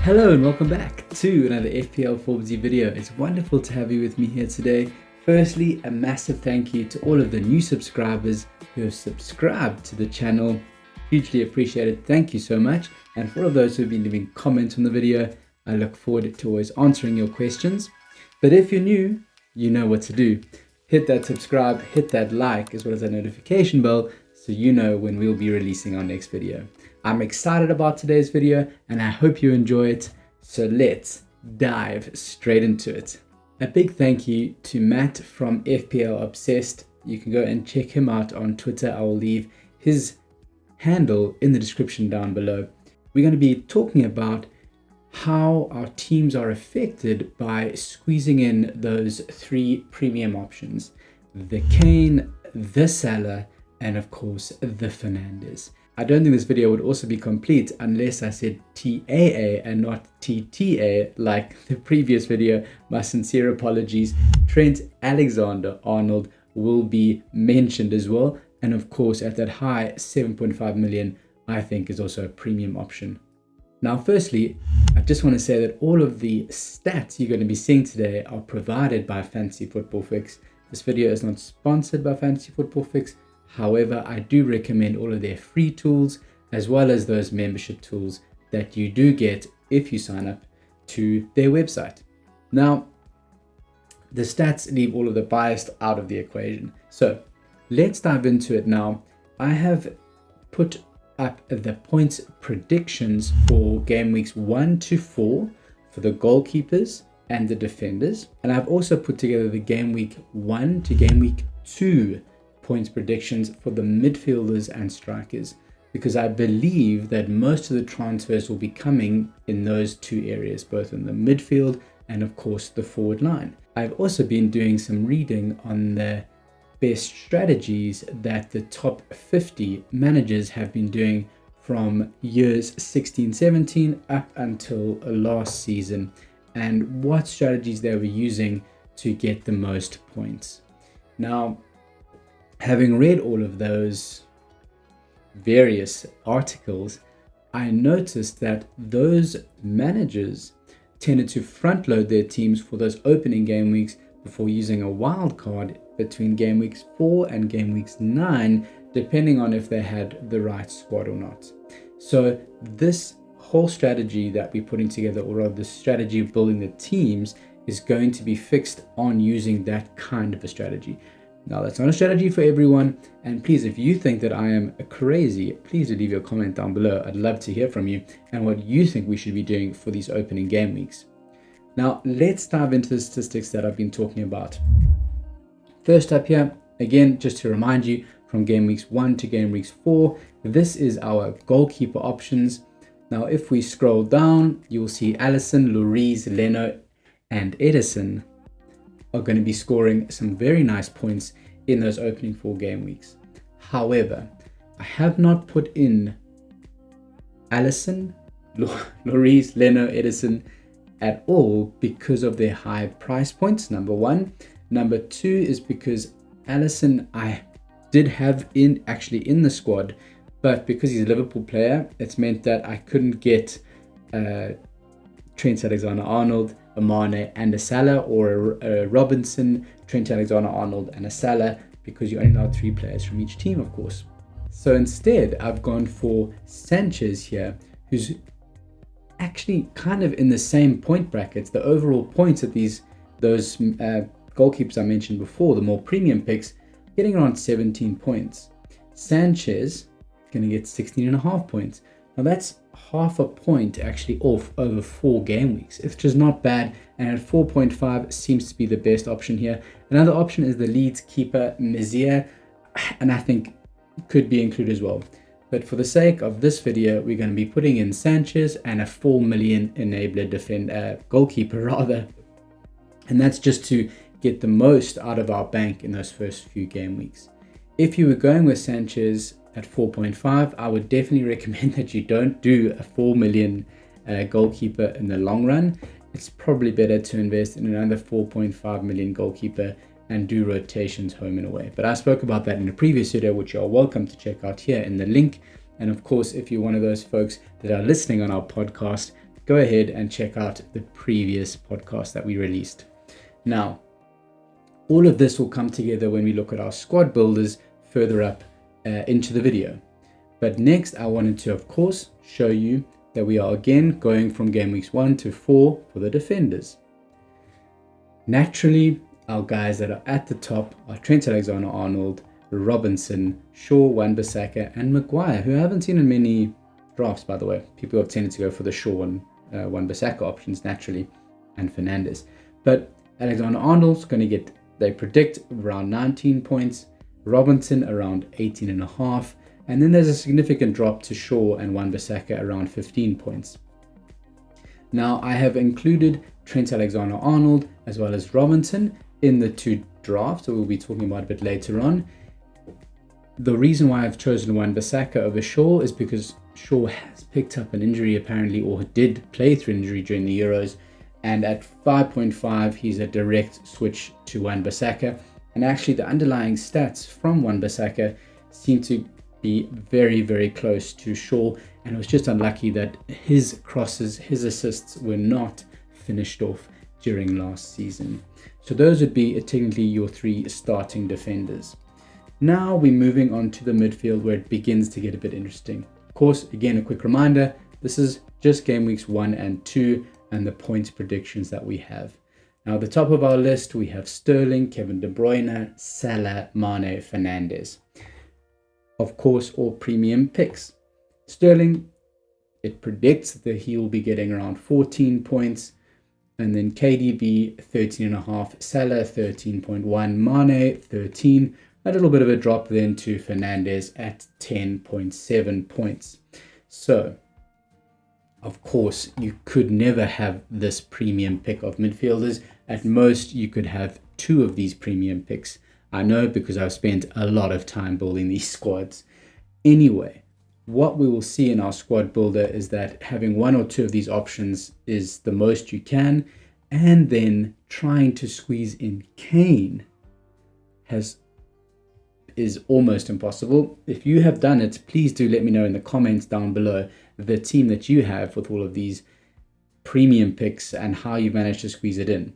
Hello and welcome back to another FPL Forbesy video. It's wonderful to have you with me here today. Firstly, a massive thank you to all of the new subscribers who have subscribed to the channel. Hugely appreciated. Thank you so much. And for all of those who have been leaving comments on the video, I look forward to always answering your questions. But if you're new, you know what to do. Hit that subscribe, hit that like, as well as that notification bell so you know when we'll be releasing our next video. I'm excited about today's video and I hope you enjoy it. So let's dive straight into it. A big thank you to Matt from FPL Obsessed. You can go and check him out on Twitter. I will leave his handle in the description down below. We're going to be talking about how our teams are affected by squeezing in those three premium options: the Kane, the Salah, and of course the Fernandes. I don't think this video would also be complete unless I said TAA and not TTA like the previous video. My sincere apologies. Trent Alexander-Arnold will be mentioned as well. And of course, at that high 7.5 million, I think is also a premium option. Now, firstly, I just want to say that all of the stats you're going to be seeing today are provided by Fantasy Football Fix. This video is not sponsored by Fantasy Football Fix. However, I do recommend all of their free tools as well as those membership tools that you do get if you sign up to their website. Now, the stats leave all of the bias out of the equation. So let's dive into it now. I have put up the points predictions for game weeks 1 to 4 for the goalkeepers and the defenders. And I've also put together the game week 1 to game week 2 points predictions for the midfielders and strikers, because I believe that most of the transfers will be coming in those two areas, both in the midfield and of course the forward line. I've also been doing some reading on the best strategies that the top 50 managers have been doing from years 16-17 up until last season, and what strategies they were using to get the most points. Now, having read all of those various articles, I noticed that those managers tended to front load their teams for those opening game weeks before using a wild card between game weeks 4 and game weeks 9, depending on if they had the right squad or not. So this whole strategy that we're putting together, or rather the strategy of building the teams, is going to be fixed on using that kind of a strategy. Now, that's not a strategy for everyone, and please, if you think that I am crazy, please do leave your comment down below. I'd love to hear from you and what you think we should be doing for these opening game weeks. Now, let's dive into the statistics that I've been talking about. First up here, again, just to remind you, from game weeks 1 to game weeks 4, this is our goalkeeper options. Now, if we scroll down, you will see Alisson, Lloris, Leno, and Edison are going to be scoring some very nice points in those opening 4 game weeks. However, I have not put in Alisson, Lloris, Leno, Edison at all because of their high price points, number one. Number two is because Alisson I did have in the squad, but because he's a Liverpool player, it's meant that I couldn't get Trent Alexander-Arnold, a Mane and a Salah, or a Robinson, Trent Alexander-Arnold and a Salah, because you only allowed 3 players from each team, of course. So instead, I've gone for Sanchez here, who's actually kind of in the same point brackets. The overall points at those goalkeepers I mentioned before, the more premium picks, getting around 17 points. Sanchez is going to get 16.5 points. Now that's half a point actually off over 4 game weeks. It's just not bad, and at 4.5 seems to be the best option here. Another option is the Leeds keeper Messier, and I think could be included as well. But for the sake of this video, we're going to be putting in Sanchez and a 4 million enabler goalkeeper rather. And that's just to get the most out of our bank in those first few game weeks. If you were going with Sanchez at 4.5, I would definitely recommend that you don't do a 4 million goalkeeper in the long run. It's probably better to invest in another 4.5 million goalkeeper and do rotations home and away. But I spoke about that in a previous video, which you're welcome to check out here in the link. And of course, if you're one of those folks that are listening on our podcast, go ahead and check out the previous podcast that we released. Now, all of this will come together when we look at our squad builders further up into the video. But next, I wanted to, of course, show you that we are again going from game weeks 1 to 4 for the defenders. Naturally, our guys that are at the top are Trent Alexander-Arnold, Robinson, Shaw, Wan-Bissaka, and Maguire, who I haven't seen in many drafts, by the way. People have tended to go for the Shaw and Wan-Bissaka options naturally, and Fernandes. But Alexander-Arnold's going to get, they predict, around 19 points, Robinson around 18.5, and then there's a significant drop to Shaw and Wan-Bissaka around 15 points. Now, I have included Trent Alexander-Arnold as well as Robinson in the two drafts that we'll be talking about a bit later on. The reason why I've chosen Wan-Bissaka over Shaw is because Shaw has picked up an injury apparently, or did play through injury during the Euros, and at 5.5 he's a direct switch to Wan-Bissaka, and actually the underlying stats from Wan-Bissaka seem to be very, very close to Shaw, and it was just unlucky that his crosses, his assists were not finished off during last season. So those would be technically your three starting defenders. Now we're moving on to the midfield, where it begins to get a bit interesting. Of course, again, a quick reminder, this is just game weeks 1 and 2 and the points predictions that we have. Now at the top of our list, we have Sterling, Kevin De Bruyne, Salah, Mane, Fernandes. Of course, all premium picks. Sterling, it predicts that he will be getting around 14 points. And then KDB 13.5, Salah 13.1, Mane 13. A little bit of a drop then to Fernandes at 10.7 points. So, of course, you could never have this premium pick of midfielders. At most, you could have 2 of these premium picks. I know, because I've spent a lot of time building these squads. Anyway, what we will see in our squad builder is that having 1 or 2 of these options is the most you can, and then trying to squeeze in Kane is almost impossible. If you have done it, please do let me know in the comments down below the team that you have with all of these premium picks and how you managed to squeeze it in.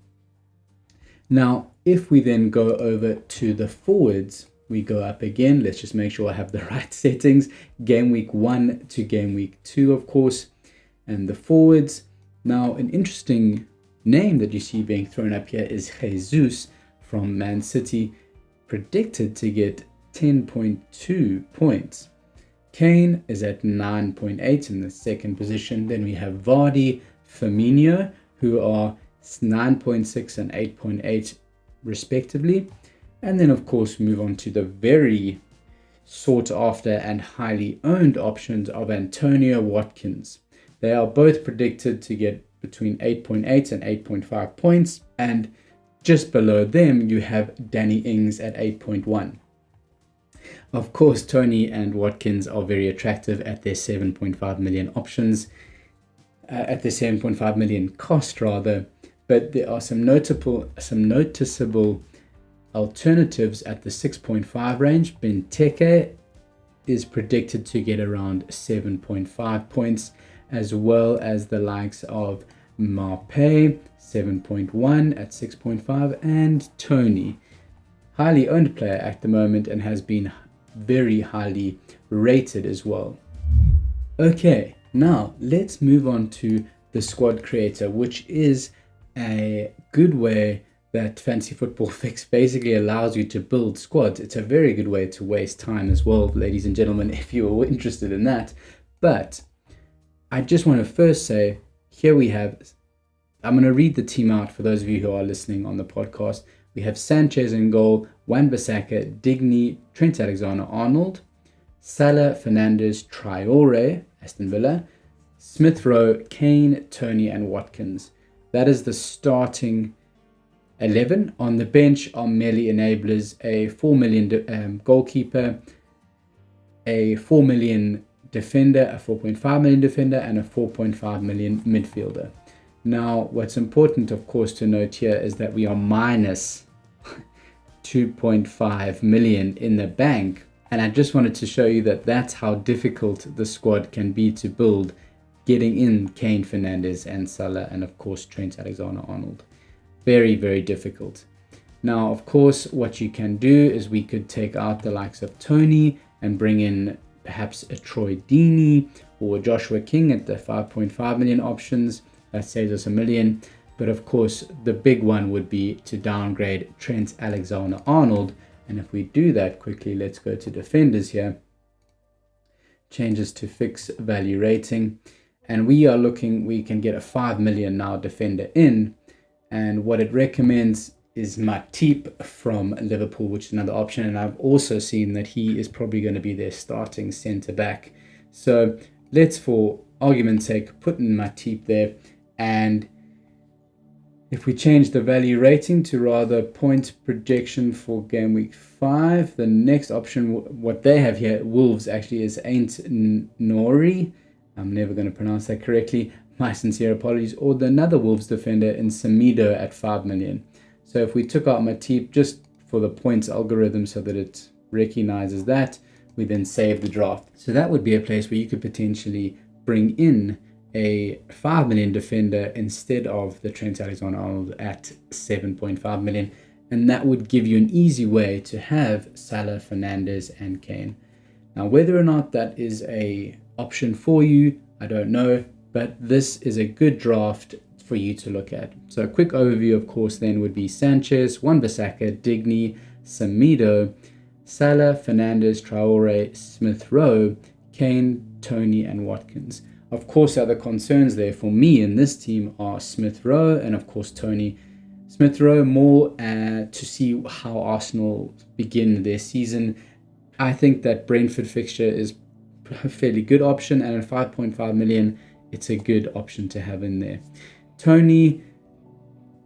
Now, if we then go over to the forwards, we go up again. Let's just make sure I have the right settings. Game week 1 to game week 2, of course. And the forwards. Now, an interesting name that you see being thrown up here is Jesus from Man City, predicted to get 10.2 points. Kane is at 9.8 in the second position. Then we have Vardy, Firmino, who are 9.6 and 8.8 respectively. And then, of course, move on to the very sought after and highly owned options of Antonio Watkins. They are both predicted to get between 8.8 and 8.5 points. And just below them, you have Danny Ings at 8.1. Of course, Tony and Watkins are very attractive at their 7.5 million options, at their 7.5 million cost rather. But there are some noticeable alternatives at the 6.5 range. Benteke is predicted to get around 7.5 points, as well as the likes of Marpe, 7.1 at 6.5, and Tony, highly owned player at the moment and has been very highly rated as well. Okay, now let's move on to the squad creator, which is a good way that Fantasy Football Fix basically allows you to build squads. It's a very good way to waste time as well, ladies and gentlemen, if you are interested in that. But I just want to first say, here we have, I'm going to read the team out for those of you who are listening on the podcast. We have Sanchez in goal, Wan-Bissaka, Digny, Trent Alexander-Arnold, Salah, Fernandes, Traore, Aston Villa, Smith Rowe, Kane, Tony, and Watkins. That is the starting 11. On the bench are merely enablers, a 4 million goalkeeper, a 4 million defender, a 4.5 million defender, and a 4.5 million midfielder. Now, what's important, of course, to note here is that we are minus 2.5 million in the bank. And I just wanted to show you that that's how difficult the squad can be to build, getting in Kane, Fernandes, and Salah, and of course Trent Alexander-Arnold. Very, very difficult. Now, of course, what you can do is we could take out the likes of Tony and bring in perhaps a Troy Deeney or Joshua King at the 5.5 million options. That saves us $1 million. But of course, the big one would be to downgrade Trent Alexander-Arnold. And if we do that quickly, let's go to defenders here. Changes to fixed value rating. And we are looking, we can get a 5 million now defender in. And what it recommends is Matip from Liverpool, which is another option. And I've also seen that he is probably going to be their starting centre back. So let's, for argument's sake, put in Matip there. And if we change the value rating to rather point projection for game week 5, the next option, what they have here, Wolves, actually is Ain't Nori. I'm never going to pronounce that correctly. My sincere apologies. Or another Wolves defender in Semedo at 5 million. So if we took out Matip just for the points algorithm so that it recognizes that, we then save the draft. So that would be a place where you could potentially bring in a 5 million defender instead of the Trent Alexander-Arnold at 7.5 million. And that would give you an easy way to have Salah, Fernandes, and Kane. Now, whether or not that is a option for you, I don't know, but this is a good draft for you to look at. So a quick overview, of course, then would be Sanchez, Wan-Bissaka, Digny, Semedo, Salah, Fernandes, Traore, Smith-Rowe, Kane, Tony, and Watkins. Of course, other concerns there for me in this team are Smith-Rowe and, of course, Tony. Smith-Rowe more to see how Arsenal begin their season. I think that Brentford fixture is a fairly good option, and at 5.5 million, it's a good option to have in there. Tony,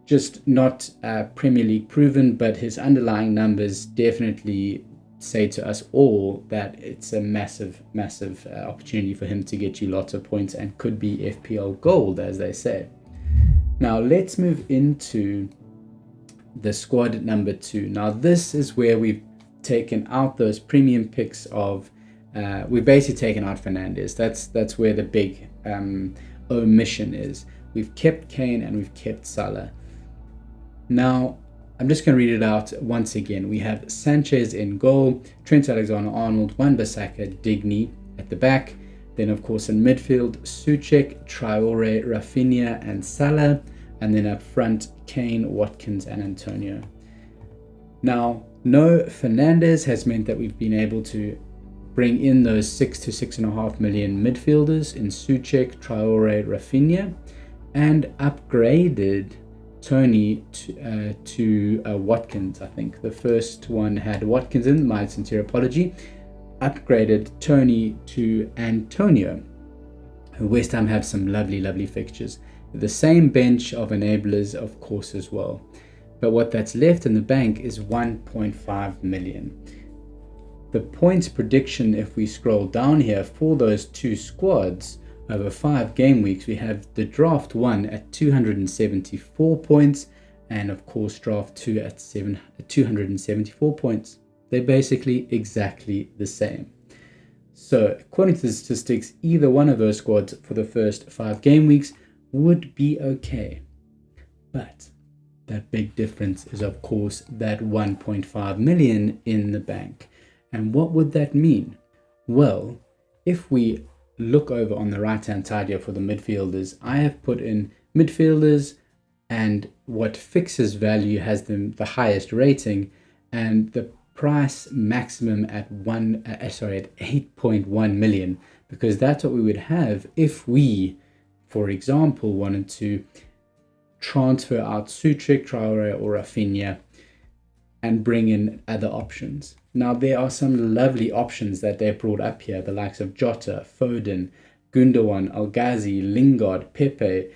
just not Premier League proven, but his underlying numbers definitely say to us all that it's a massive opportunity for him to get you lots of points and could be FPL gold, as they say. Now let's move into the squad number 2. Now this is where we've taken out those premium picks of we've basically taken out Fernandes. That's where the big omission is. We've kept Kane and we've kept Salah. Now I'm just going to read it out once again. We have Sanchez in goal, Trent Alexander-Arnold, Wan-Bissaka, Digny at the back. Then, of course, in midfield, Soucek, Traore, Raphina, and Salah. And then up front, Kane, Watkins, and Antonio. Now, no Fernandes has meant that we've been able to bring in those 6 to 6.5 million midfielders in Soucek, Traore, Raphina, and upgraded Tony to Watkins. I think the first one had Watkins in, my sincere apology. Upgraded Tony to Antonio. West Ham have some lovely fixtures. The same bench of enablers, of course, as well. But what that's left in the bank is 1.5 million. The points prediction, if we scroll down here for those two squads, over 5 game weeks, we have the draft 1 at 274 points, and of course draft 2 at 274 points. They're basically exactly the same. So according to the statistics, either one of those squads for the first 5 game weeks would be okay. But that big difference is, of course, that 1.5 million in the bank. And what would that mean? Well, if we look over on the right hand side here for the midfielders, I have put in midfielders and what fixes value has them the highest rating, and the price maximum at 8.1 million, because that's what we would have if we, for example, wanted to transfer out Soucek, Traore, or Raphina and bring in other options. Now, there are some lovely options that they brought up here, the likes of Jota, Foden, Gundogan, El Ghazi, Lingard, Pepe,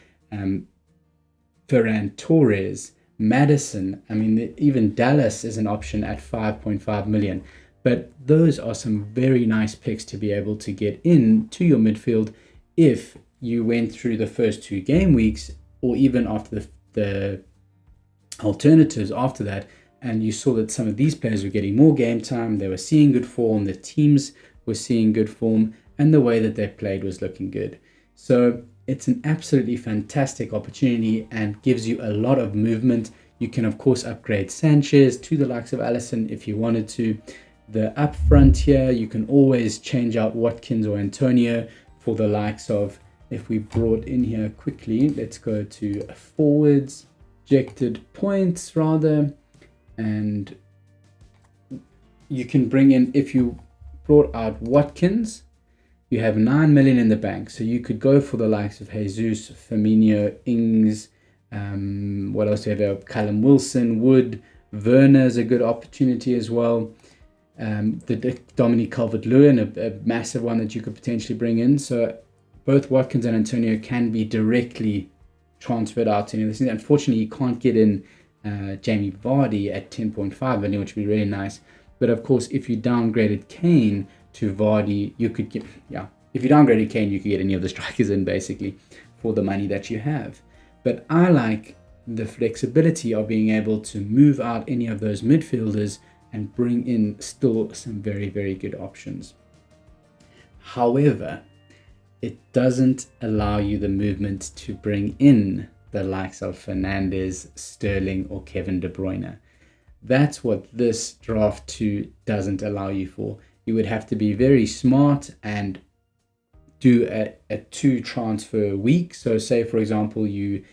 Ferran Torres, Madison. I mean, even Dallas is an option at 5.5 million. But those are some very nice picks to be able to get into your midfield if you went through the first 2 game weeks, or even after the alternatives after that, and you saw that some of these players were getting more game time, they were seeing good form, the teams were seeing good form, and the way that they played was looking good. So it's an absolutely fantastic opportunity and gives you a lot of movement. You can, of course, upgrade Sanchez to the likes of Alisson if you wanted to. The up front here, you can always change out Watkins or Antonio for the likes of, if we brought in here quickly, let's go to forwards, projected points rather, and you can bring in, if you brought out Watkins, you have 9 million in the bank. So you could go for the likes of Jesus, Firmino, Ings, what else do you have? Callum Wilson, Wood, Werner is a good opportunity as well. The Dominic Calvert-Lewin, a massive one that you could potentially bring in. So both Watkins and Antonio can be directly transferred out to any of this. Unfortunately, you can't get in Jamie Vardy at 10.5 million, which would be really nice. But of course, if you downgraded Kane to Vardy, you could get, if you downgraded Kane, you could get any of the strikers in basically for the money that you have. But I like the flexibility of being able to move out any of those midfielders and bring in still some very, very good options. However, it doesn't allow you the movement to bring in the likes of Fernandes, Sterling, or Kevin De Bruyne. That's what this draft 2 doesn't allow you for. You would have to be very smart and do a 2 transfer week. So say, for example, you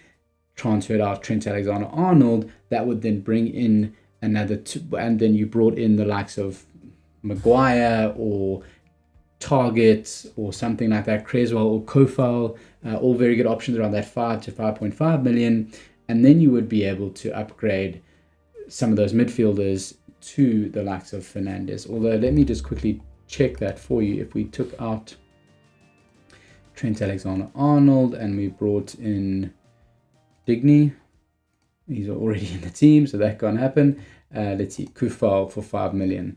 transferred out Trent Alexander-Arnold, that would then bring in another 2, and then you brought in the likes of Maguire or Target or something like that, Creswell or Kofal, all very good options around that 5 to 5.5 million. And then you would be able to upgrade some of those midfielders to the likes of Fernandes. Although, let me just quickly check that for you. If we took out Trent Alexander-Arnold and we brought in Digny, he's already in the team, so that can't happen. Let's see, Kufal for 5 million.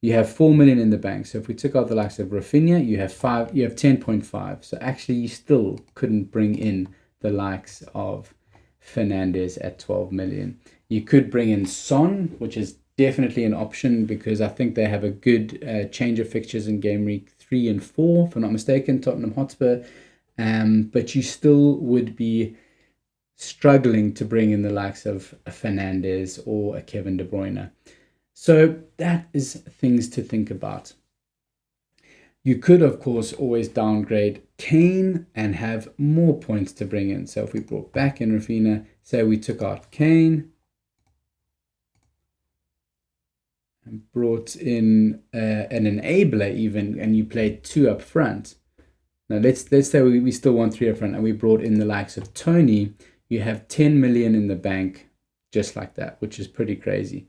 You have 4 million in the bank. So if we took out the likes of Raphina, you have 10.5. So actually, you still couldn't bring in the likes of Fernandes at 12 million. You could bring in Son, which is definitely an option because I think they have a good change of fixtures in game week 3 and 4, if I'm not mistaken, Tottenham Hotspur. But you still would be struggling to bring in the likes of a Fernandes or a Kevin De Bruyne. So that is things to think about. You could, of course, always downgrade Kane and have more points to bring in. So if we brought back in Raphina, say we took out Kane and brought in an enabler even, and you played 2 up front. Now let's say we still want 3 up front and we brought in the likes of Tony. You have 10 million in the bank just like that, which is pretty crazy.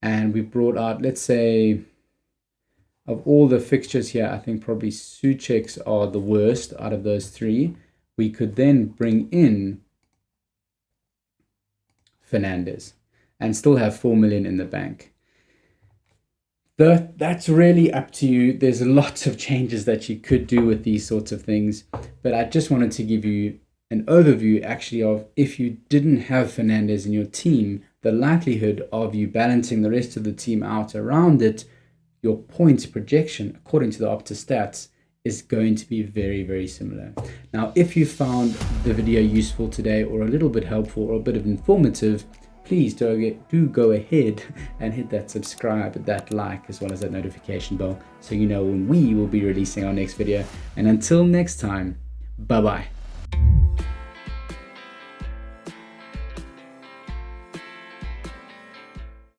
And we brought out, let's say, of all the fixtures here, I think probably Soucek's are the worst out of those 3. We could then bring in Fernandes and still have 4 million in the bank. That's really up to you. There's lots of changes that you could do with these sorts of things. But I just wanted to give you an overview actually of, if you didn't have Fernandes in your team, the likelihood of you balancing the rest of the team out around it, your points projection, according to the Opta stats, is going to be very, very similar. Now, if you found the video useful today or a little bit helpful or a bit of informative, please do go ahead and hit that subscribe, that like, as well as that notification bell so you know when we will be releasing our next video. And until next time, bye-bye.